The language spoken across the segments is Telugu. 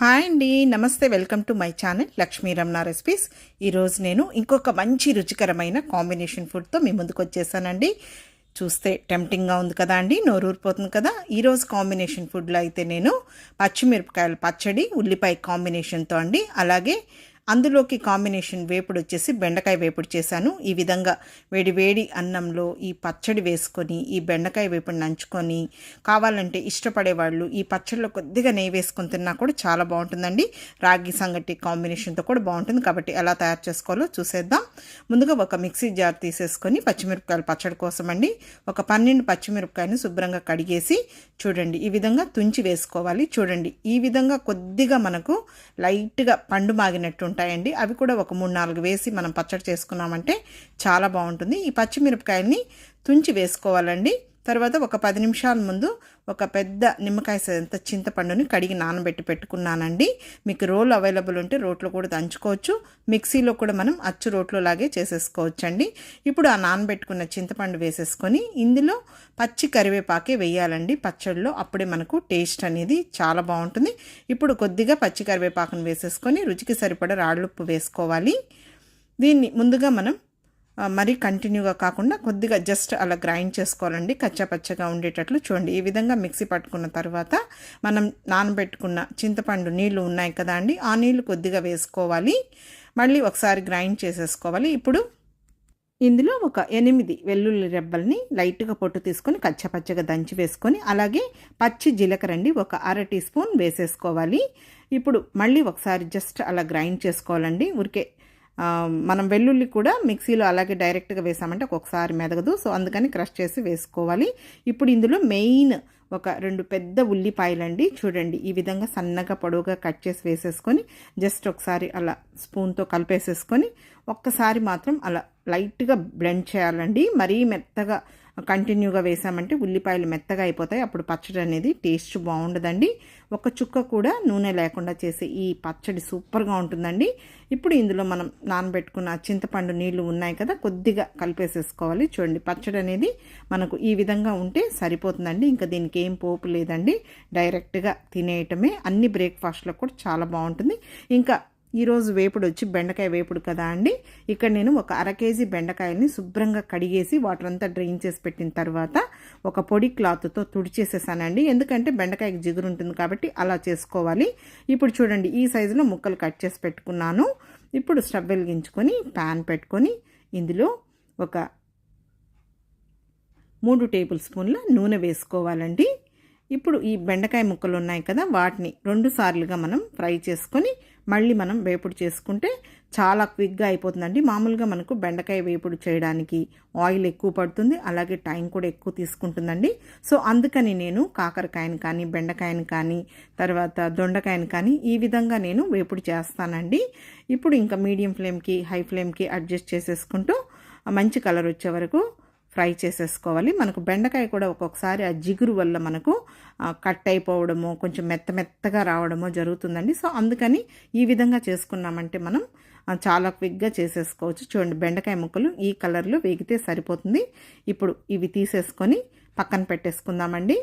హాయ్ అండి, నమస్తే. Welcome to my channel Lakshmi Ramana recipes. ఈరోజు నేను ఇంకొక మంచి రుచికరమైన కాంబినేషన్ ఫుడ్తో మీ ముందుకు వచ్చేసానండి. చూస్తే టెంప్టింగ్గా ఉంది కదా అండి, నోరూరిపోతుంది కదా. ఈరోజు కాంబినేషన్ ఫుడ్లో అయితే నేను పచ్చిమిరపకాయల పచ్చడి ఉల్లిపాయ కాంబినేషన్తో అండి, అలాగే అందులోకి కాంబినేషన్ వేపుడు వచ్చేసి బెండకాయ వేపుడు చేశాను. ఈ విధంగా వేడి వేడి అన్నంలో ఈ పచ్చడి వేసుకొని ఈ బెండకాయ వేపుడు నంచుకొని, కావాలంటే ఇష్టపడే వాళ్ళు ఈ పచ్చడిలో కొద్దిగా నెయ్యి వేసుకొని తిన్నా కూడా చాలా బాగుంటుందండి. రాగి సంగటి కాంబినేషన్తో కూడా బాగుంటుంది. కాబట్టి ఎలా తయారు చేసుకోవాలో చూసేద్దాం. ముందుగా ఒక మిక్సీ జార్ తీసేసుకొని పచ్చిమిరపకాయల పచ్చడి కోసం అండి ఒక 12 పచ్చిమిరపకాయలు శుభ్రంగా కడిగేసి చూడండి ఈ విధంగా తుంచి వేసుకోవాలి. చూడండి ఈ విధంగా కొద్దిగా మనకు లైట్గా పండు మాగినట్టు ఉంటాయండి. అవి కూడా ఒక 3-4 వేసి మనం పచ్చడి చేసుకున్నామంటే చాలా బాగుంటుంది. ఈ పచ్చిమిరపకాయల్ని తుంచి వేసుకోవాలండి. తర్వాత ఒక 10 నిమిషాల ముందు ఒక పెద్ద నిమ్మకాయ అంత చింతపండుని కడిగి నానబెట్టి పెట్టుకున్నానండి. మీకు రోల్ అవైలబుల్ ఉంటే రోట్లో కూడా దంచుకోవచ్చు, మిక్సీలో కూడా మనం అచ్చు రోట్లో లాగే చేసేసుకోవచ్చు అండి. ఇప్పుడు ఆ నానబెట్టుకున్న చింతపండు వేసేసుకొని ఇందులో పచ్చి కరివేపాకే వేయాలండి పచ్చడిలో. అప్పుడే మనకు టేస్ట్ అనేది చాలా బాగుంటుంది. ఇప్పుడు కొద్దిగా పచ్చి కరివేపాకును వేసేసుకొని రుచికి సరిపడా రాళ్ళుప్పు వేసుకోవాలి. దీన్ని ముందుగా మనం మరీ కంటిన్యూగా కాకుండా కొద్దిగా జస్ట్ అలా గ్రైండ్ చేసుకోవాలండి, కచ్చాపచ్చగా ఉండేటట్లు. చూడండి ఈ విధంగా మిక్సీ పట్టుకున్న తర్వాత మనం నానబెట్టుకున్న చింతపండు నీళ్లు ఉన్నాయి కదా అండి, ఆ నీళ్లు కొద్దిగా వేసుకోవాలి. మళ్ళీ ఒకసారి గ్రైండ్ చేసేసుకోవాలి. ఇప్పుడు ఇందులో ఒక 8 వెల్లుల్లి రెబ్బల్ని లైట్గా పొట్టు తీసుకొని కచ్చపచ్చగా దంచి వేసుకొని, అలాగే పచ్చి జీలకర్ర అండి ఒక 1/2 టీ స్పూన్ వేసేసుకోవాలి. ఇప్పుడు మళ్ళీ ఒకసారి జస్ట్ అలా గ్రైండ్ చేసుకోవాలండి. ఊరికే మనం వెల్లుల్లి కూడా మిక్సీలో అలాగే డైరెక్ట్గా వేసామంటే ఒక్కొక్కసారి మెదగదు, సో అందుకని క్రష్ చేసి వేసుకోవాలి. ఇప్పుడు ఇందులో మెయిన్ ఒక 2 పెద్ద ఉల్లిపాయలండి. చూడండి ఈ విధంగా సన్నగా పొడవుగా కట్ చేసి వేసేసుకొని జస్ట్ ఒకసారి అలా స్పూన్తో కలిపేసేసుకొని ఒక్కసారి మాత్రం అలా లైట్గా బ్లెండ్ చేయాలండి. మరీ మెత్తగా కంటిన్యూగా వేసామంటే ఉల్లిపాయలు మెత్తగా అయిపోతాయి, అప్పుడు పచ్చడి అనేది టేస్ట్ బాగుండదండి. ఒక చుక్క కూడా నూనె లేకుండా చేసే ఈ పచ్చడి సూపర్గా ఉంటుందండి. ఇప్పుడు ఇందులో మనం నానబెట్టుకున్న చింతపండు నీళ్లు ఉన్నాయి కదా, కొద్దిగా కలిపేసేసుకోవాలి. చూడండి పచ్చడి అనేది మనకు ఈ విధంగా ఉంటే సరిపోతుందండి. ఇంకా దీనికి ఏం పోపు లేదండి, డైరెక్ట్గా తినేయటమే. అన్ని బ్రేక్ఫాస్ట్లో కూడా చాలా బాగుంటుంది. ఇంకా ఈరోజు వేపుడు వచ్చి బెండకాయ వేపుడు కదా అండి. ఇక్కడ నేను ఒక 1/2 కేజీ బెండకాయల్ని శుభ్రంగా కడిగేసి వాటర్ అంతా డ్రైన్ చేసి పెట్టిన తర్వాత ఒక పొడి క్లాత్తో తుడిచేసేసానండి. ఎందుకంటే బెండకాయకి జిగురు ఉంటుంది కాబట్టి అలా చేసుకోవాలి. ఇప్పుడు చూడండి ఈ సైజులో ముక్కలు కట్ చేసి పెట్టుకున్నాను. ఇప్పుడు స్టవ్ వెలిగించుకొని ప్యాన్ పెట్టుకొని ఇందులో ఒక 3 టేబుల్ స్పూన్ల నూనె వేసుకోవాలండి. ఇప్పుడు ఈ బెండకాయ ముక్కలు ఉన్నాయి కదా, వాటిని 2 సార్లుగా మనం ఫ్రై చేసుకొని మళ్ళీ మనం వేపుడు చేసుకుంటే చాలా క్విక్గా అయిపోతుందండి. మామూలుగా మనకు బెండకాయ వేపుడు చేయడానికి ఆయిల్ ఎక్కువ పడుతుంది, అలాగే టైం కూడా ఎక్కువ తీసుకుంటుందండి. సో అందుకని నేను కాకరకాయని కానీ బెండకాయని కానీ తర్వాత దొండకాయని కానీ ఈ విధంగా నేను వేపుడు చేస్తానండి. ఇప్పుడు ఇంకా మీడియం ఫ్లేమ్కి హై ఫ్లేమ్కి అడ్జస్ట్ చేసేసుకుంటూ మంచి కలర్ వచ్చే వరకు ఫ్రై చేసేసుకోవాలి. మనకు బెండకాయ కూడా ఒక్కొక్కసారి ఆ జిగురు వల్ల మనకు కట్ అయిపోవడము, కొంచెం మెత్తగా రావడమో జరుగుతుందండి. సో అందుకని ఈ విధంగా చేసుకున్నామంటే మనం చాలా క్విక్గా చేసేసుకోవచ్చు. చూడండి బెండకాయ ముక్కలు ఈ కలర్లో వేగితే సరిపోతుంది. ఇప్పుడు ఇవి తీసేసుకొని పక్కన పెట్టేసుకుందామండి.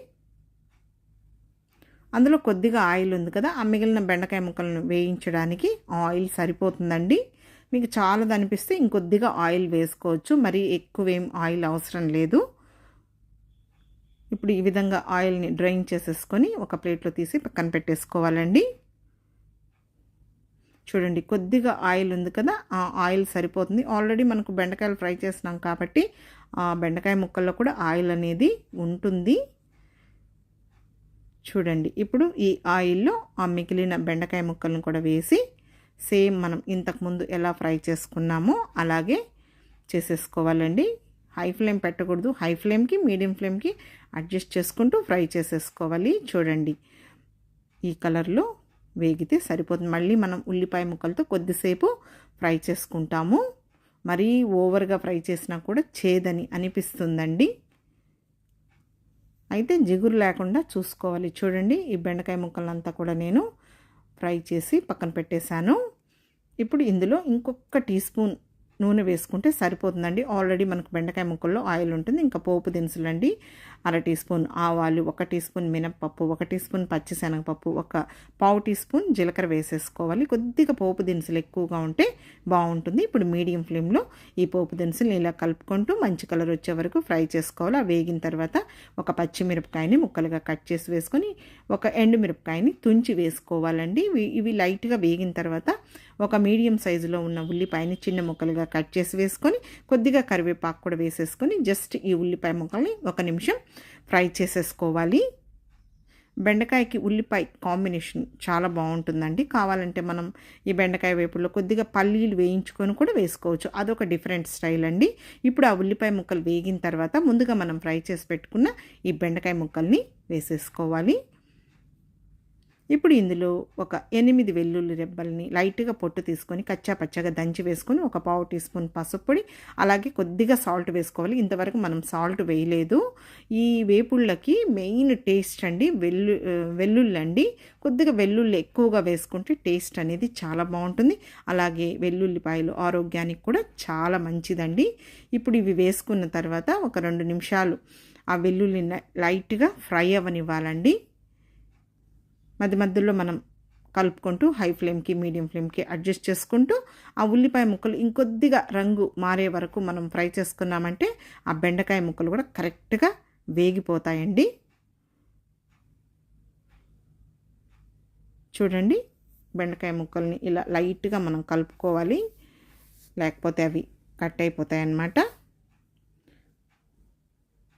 అందులో కొద్దిగా ఆయిల్ ఉంది కదా, ఆ మిగిలిన బెండకాయ ముక్కలను వేయించడానికి ఆయిల్ సరిపోతుందండి. మీకు చాలా అనిపిస్తే ఇంకొద్దిగా ఆయిల్ వేసుకోవచ్చు, మరీ ఎక్కువేం ఆయిల్ అవసరం లేదు. ఇప్పుడు ఈ విధంగా ఆయిల్ని డ్రైన్ చేసేసుకొని ఒక ప్లేట్లో తీసి పక్కన పెట్టేసుకోవాలండి. చూడండి కొద్దిగా ఆయిల్ ఉంది కదా, ఆ ఆయిల్ సరిపోతుంది. ఆల్రెడీ మనకు బెండకాయలు ఫ్రై చేసినాం కాబట్టి ఆ బెండకాయ ముక్కల్లో కూడా ఆయిల్ అనేది ఉంటుంది. చూడండి ఇప్పుడు ఈ ఆయిల్లో ఆ మిగిలిన బెండకాయ ముక్కలను కూడా వేసి సేమ్ మనం ఇంతకుముందు ఎలా ఫ్రై చేసుకున్నామో అలాగే చేసేసుకోవాలండి. హై ఫ్లేమ్ పెట్టకూడదు, హై ఫ్లేమ్కి మీడియం ఫ్లేమ్కి అడ్జస్ట్ చేసుకుంటూ ఫ్రై చేసేసుకోవాలి. చూడండి ఈ కలర్లో వేగితే సరిపోతుంది. మళ్ళీ మనం ఉల్లిపాయ ముక్కలతో కొద్దిసేపు ఫ్రై చేసుకుంటాము. మరీ ఓవర్గా ఫ్రై చేసినా కూడా చేదని అనిపిస్తుందండి. అయితే జిగురు లేకుండా చూసుకోవాలి. చూడండి ఈ బెండకాయ ముక్కలంతా కూడా నేను ఫ్రై చేసి పక్కన పెట్టేశాను. ఇప్పుడు ఇందులో ఇంకొక టీ స్పూన్ నూనె వేసుకుంటే సరిపోతుందండి. ఆల్రెడీ మనకు బెండకాయ ముక్కల్లో ఆయిల్ ఉంటుంది. ఇంకా పోపు దినుసులండి, 1/2 టీ స్పూన్ ఆవాలు, 1 టీ స్పూన్ మినప్పప్పు, 1 టీ స్పూన్ పచ్చిశనగపప్పు, 1/4 టీ స్పూన్ జీలకర్ర వేసేసుకోవాలి. కొద్దిగా పోపు దినుసులు ఎక్కువగా ఉంటే బాగుంటుంది. ఇప్పుడు మీడియం ఫ్లేమ్లో ఈ పోపు దినుసులు ఇలా కలుపుకుంటూ మంచి కలర్ వచ్చే వరకు ఫ్రై చేసుకోవాలి. ఆ వేగిన తర్వాత ఒక పచ్చిమిరపకాయని ముక్కలుగా కట్ చేసి వేసుకొని, ఒక ఎండుమిరపకాయని తుంచి వేసుకోవాలండి. ఇవి లైట్గా వేగిన తర్వాత ఒక మీడియం సైజులో ఉన్న ఉల్లిపాయని చిన్న ముక్కలుగా కట్ చేసి వేసుకొని, కొద్దిగా కరివేపాకు కూడా వేసేసుకొని జస్ట్ ఈ ఉల్లిపాయ ముక్కల్ని 1 నిమిషం ఫ్రై చేసేసుకోవాలి. బెండకాయకి ఉల్లిపాయ కాంబినేషన్ చాలా బాగుంటుందండి. కావాలంటే మనం ఈ బెండకాయ వేపుల్లో కొద్దిగా పల్లీలు వేయించుకొని కూడా వేసుకోవచ్చు. అదొక డిఫరెంట్ స్టైల్ అండి. ఇప్పుడు ఆ ఉల్లిపాయ ముక్కలు వేగిన తర్వాత ముందుగా మనం ఫ్రై చేసి పెట్టుకున్న ఈ బెండకాయ ముక్కల్ని వేసేసుకోవాలి. ఇప్పుడు ఇందులో ఒక 8 వెల్లుల్లి రెబ్బల్ని లైట్గా పొట్టు తీసుకొని కచ్చా పచ్చగా దంచి వేసుకొని, ఒక 1/4 టీ స్పూన్ పసుపు పొడి, అలాగే కొద్దిగా సాల్ట్ వేసుకోవాలి. ఇంతవరకు మనం సాల్ట్ వేయలేదు. ఈ వేపుళ్ళకి మెయిన్ టేస్ట్ అండి వెల్లుల్లి అండి. కొద్దిగా వెల్లుల్లి ఎక్కువగా వేసుకుంటే టేస్ట్ అనేది చాలా బాగుంటుంది. అలాగే వెల్లుల్లిపాయలు ఆరోగ్యానికి కూడా చాలా మంచిదండి. ఇప్పుడు ఇవి వేసుకున్న తర్వాత ఒక 2 నిమిషాలు ఆ వెల్లుల్లి లైట్గా ఫ్రై అవ్వనివ్వాలండి. మధ్య మధ్యలో మనం కలుపుకుంటూ హై ఫ్లేమ్కి మీడియం ఫ్లేమ్కి అడ్జస్ట్ చేసుకుంటూ ఆ ఉల్లిపాయ ముక్కలు ఇంకొద్దిగా రంగు మారే వరకు మనం ఫ్రై చేసుకున్నామంటే ఆ బెండకాయ ముక్కలు కూడా కరెక్ట్గా వేగిపోతాయండి. చూడండి, బెండకాయ ముక్కల్ని ఇలా లైట్గా మనం కలుపుకోవాలి, లేకపోతే అవి కట్ అయిపోతాయి అన్నమాట.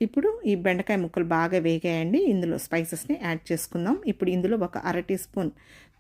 ఇప్పుడు ఈ బెండకాయ ముక్కలు బాగా వేగాయండి. ఇందులో స్పైసెస్ని యాడ్ చేసుకుందాం. ఇప్పుడు ఇందులో ఒక 1/2 టీ స్పూన్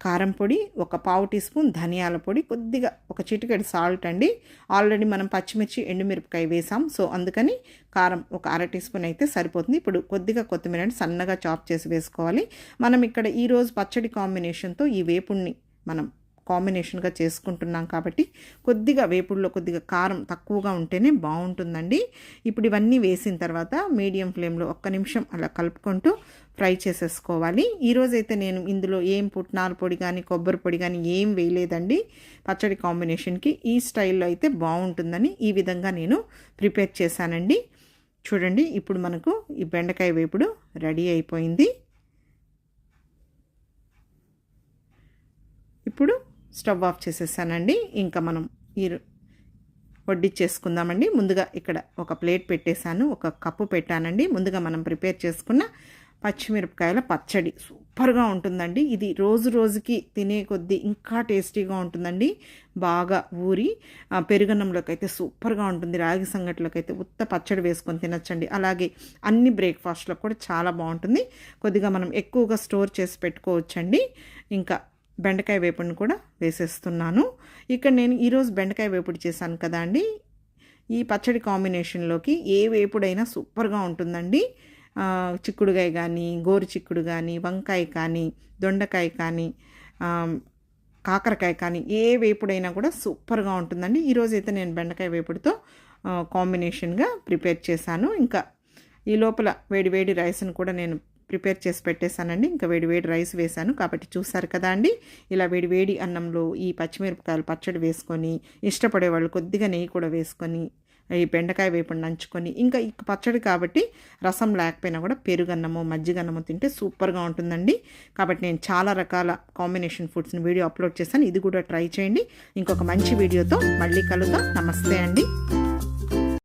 కారం పొడి, ఒక 1/4 టీ స్పూన్ ధనియాల పొడి, కొద్దిగా ఒక చిటికెడు సాల్ట్ అండి. ఆల్రెడీ మనం పచ్చిమిర్చి ఎండుమిరపకాయ వేసాం, సో అందుకని కారం ఒక 1/2 టీ స్పూన్ అయితే సరిపోతుంది. ఇప్పుడు కొద్దిగా కొత్తిమీర సన్నగా చాప్ చేసి వేసుకోవాలి. మనం ఇక్కడ ఈరోజు పచ్చడి కాంబినేషన్తో ఈ వేపుడిని మనం కాంబినేషన్గా చేసుకుంటున్నాం కాబట్టి కొద్దిగా వేపుడులో కొద్దిగా కారం తక్కువగా ఉంటేనే బాగుంటుందండి. ఇప్పుడు ఇవన్నీ వేసిన తర్వాత మీడియం ఫ్లేమ్లో 1 నిమిషం అలా కలుపుకుంటూ ఫ్రై చేసేసుకోవాలి. ఈరోజైతే నేను ఇందులో ఏం పుట్నాల పొడి కానీ కొబ్బరి పొడి కానీ ఏం వేయలేదండి. పచ్చడి కాంబినేషన్కి ఈ స్టైల్లో అయితే బాగుంటుందని ఈ విధంగా నేను ప్రిపేర్ చేశానండి. చూడండి, ఇప్పుడు మనకు ఈ బెండకాయ వేపుడు రెడీ అయిపోయింది. ఇప్పుడు స్టవ్ ఆఫ్ చేసేసానండి. ఇంకా మనం ఈ వడ్డిచ్చేసుకుందామండి. ముందుగా ఇక్కడ ఒక ప్లేట్ పెట్టేశాను, ఒక కప్పు పెట్టానండి. ముందుగా మనం ప్రిపేర్ చేసుకున్న పచ్చిమిరపకాయల పచ్చడి సూపర్గా ఉంటుందండి. ఇది రోజు రోజుకి తినే కొద్దీ ఇంకా టేస్టీగా ఉంటుందండి. బాగా ఊరి పెరుగన్నంలోకి అయితే సూపర్గా ఉంటుంది. రాగి సంగటిలోకి అయితే ఉత్త పచ్చడి వేసుకొని తినచ్చండి. అలాగే అన్ని బ్రేక్ఫాస్ట్లో కూడా చాలా బాగుంటుంది. కొద్దిగా మనం ఎక్కువగా స్టోర్ చేసి పెట్టుకోవచ్చండి. ఇంకా బెండకాయ వేపుడిని కూడా వేసేస్తున్నాను. ఇక్కడ నేను ఈరోజు బెండకాయ వేపుడు చేశాను కదా అండి. ఈ పచ్చడి కాంబినేషన్లోకి ఏ వేపుడైనా సూపర్గా ఉంటుందండి. చిక్కుడుకాయ కానీ, గోరు చిక్కుడు కానీ, వంకాయ కానీ, దొండకాయ కానీ, కాకరకాయ కానీ ఏ వేపుడైనా కూడా సూపర్గా ఉంటుందండి. ఈరోజైతే నేను బెండకాయ వేపుడుతో కాంబినేషన్గా ప్రిపేర్ చేశాను. ఇంకా ఈ లోపల వేడి రైస్ని కూడా నేను ప్రిపేర్ చేసి పెట్టేశానండి. ఇంకా వేడి రైస్ వేశాను కాబట్టి చూసారు కదా అండి. ఇలా వేడి అన్నంలో ఈ పచ్చిమిరపకాయలు పచ్చడి వేసుకొని, ఇష్టపడే వాళ్ళు కొద్దిగా నెయ్యి కూడా వేసుకొని ఈ బెండకాయ వేపుడు నంచుకొని, ఇంకా ఈ పచ్చడి కాబట్టి రసం లేకపోయినా కూడా పెరుగన్నము మజ్జిగన్నము తింటే సూపర్గా ఉంటుందండి. కాబట్టి నేను చాలా రకాల కాంబినేషన్ ఫుడ్స్ని వీడియో అప్లోడ్ చేశాను. ఇది కూడా ట్రై చేయండి. ఇంకొక మంచి వీడియోతో మళ్ళీ కలుద్దాం. నమస్తే అండి.